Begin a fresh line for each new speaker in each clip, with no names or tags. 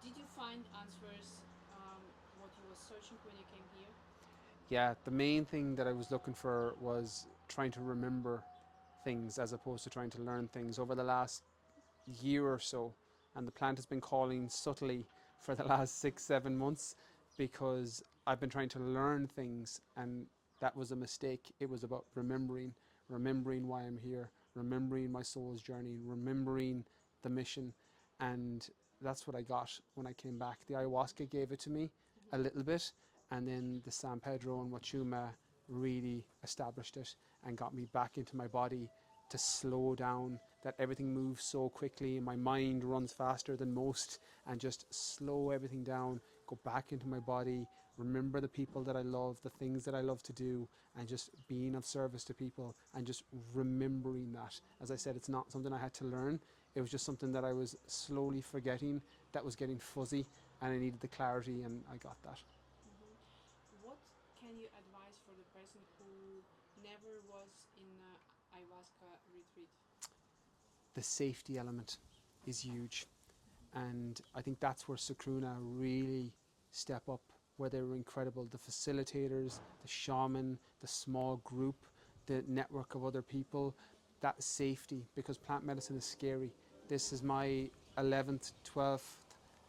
Did you find answers what you were searching when you came here?
Yeah, the main thing that I was looking for was trying to remember things as opposed to trying to learn things over the last year or so. And the plant has been calling subtly for the last 6, 7 months because I've been trying to learn things, and that was a mistake. It was about remembering why I'm here, remembering my soul's journey, remembering the mission. And that's what I got when I came back. The ayahuasca gave it to me a little bit, and then the San Pedro and Huachuma really established it and got me back into my body to slow down, that everything moves so quickly and my mind runs faster than most, and just slow everything down, go back into my body, remember the people that I love, the things that I love to do, and just being of service to people and just remembering that. As I said, it's not something I had to learn. It was just something that I was slowly forgetting, that was getting fuzzy, and I needed the clarity, and I got that.
What can you advise for the person who never was in a ayahuasca retreat?
The safety element is huge. And I think that's where Sakruna really step up, where they were incredible. The facilitators, the shaman, the small group, the network of other people, that safety, because plant medicine is scary. This is my 11th, 12th,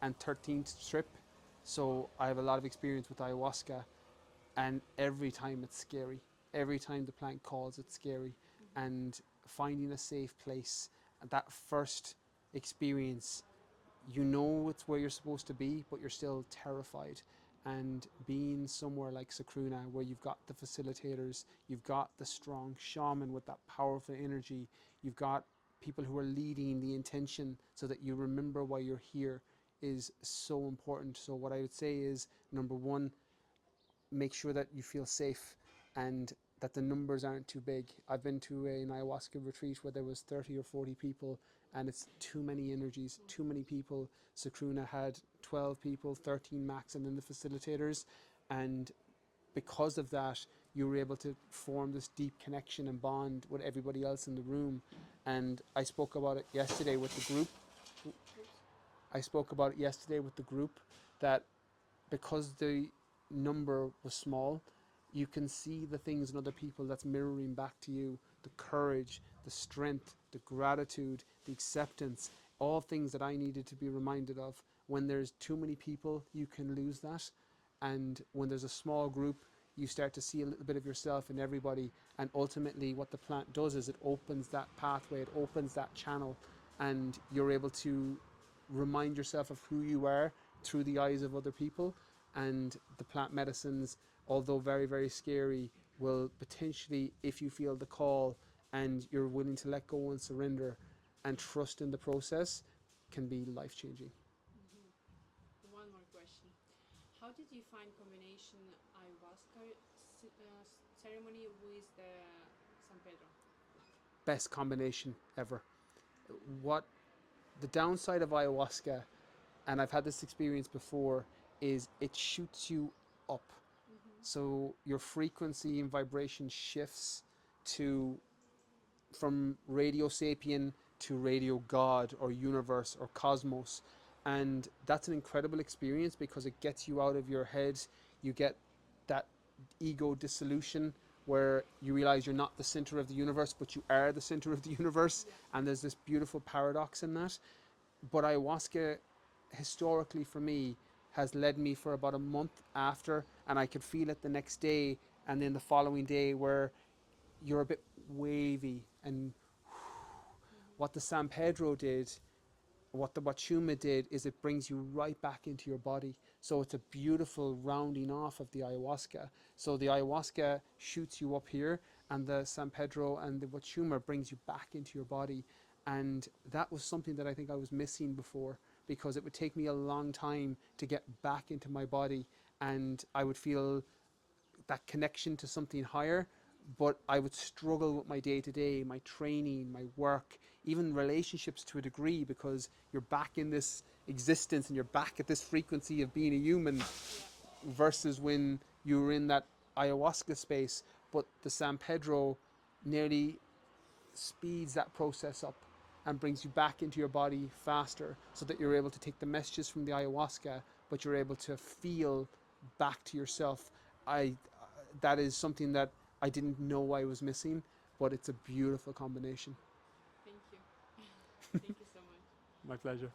and 13th trip. So I have a lot of experience with ayahuasca, and every time it's scary. Every time the plant calls, it's scary. And finding a safe place, that first experience, you know it's where you're supposed to be, but you're still terrified. And being somewhere like Sakruna, where you've got the facilitators, you've got the strong shaman with that powerful energy, you've got people who are leading the intention so that you remember why you're here, is so important. So, what I would say is, number one, make sure that you feel safe and that the numbers aren't too big. I've been to an ayahuasca retreat where there was 30 or 40 people, and it's too many energies, too many people. Sakruna had 12 people, 13 max, and then the facilitators. And because of that, you were able to form this deep connection and bond with everybody else in the room. And I spoke about it yesterday with the group. I spoke about it yesterday with the group that because the number was small, you can see the things in other people that's mirroring back to you, the courage, the strength, the gratitude, the acceptance, all things that I needed to be reminded of. When there's too many people, you can lose that. And when there's a small group, you start to see a little bit of yourself in everybody. And ultimately, what the plant does is it opens that pathway, it opens that channel, and you're able to remind yourself of who you are through the eyes of other people. And the plant medicines, although very, very scary, will potentially, if you feel the call and you're willing to let go and surrender and trust in the process, can be life changing.
One more question. How did you find combination ayahuasca ceremony with the San Pedro?
Best combination ever. What the downside of ayahuasca, and I've had this experience before, is it shoots you up. So your frequency and vibration shifts to from radio sapien to radio god or universe or cosmos. And that's an incredible experience because it gets you out of your head. You get that ego dissolution where you realize you're not the center of the universe, but you are the center of the universe.
Yeah.
And there's this beautiful paradox in that. But ayahuasca, historically for me, has led me for about a month after, and I could feel it the next day and then the following day, where you're a bit wavy. And what the San Pedro did, what the Huachuma did, is it brings you right back into your body. So it's a beautiful rounding off of the ayahuasca. So the ayahuasca shoots you up here, and the San Pedro and the Huachuma brings you back into your body. And that was something that I think I was missing before, because it would take me a long time to get back into my body, and I would feel that connection to something higher. But I would struggle with my day to day, my training, my work, even relationships to a degree, because you're back in this existence and you're back at this frequency of being a human, versus when you were in that ayahuasca space. But the San Pedro nearly speeds that process up. and brings you back into your body faster, so that you're able to take the messages from the ayahuasca, but you're able to feel back to yourself. That is something that I didn't know I was missing, but it's a beautiful combination.
Thank you. Thank you so much.
My pleasure.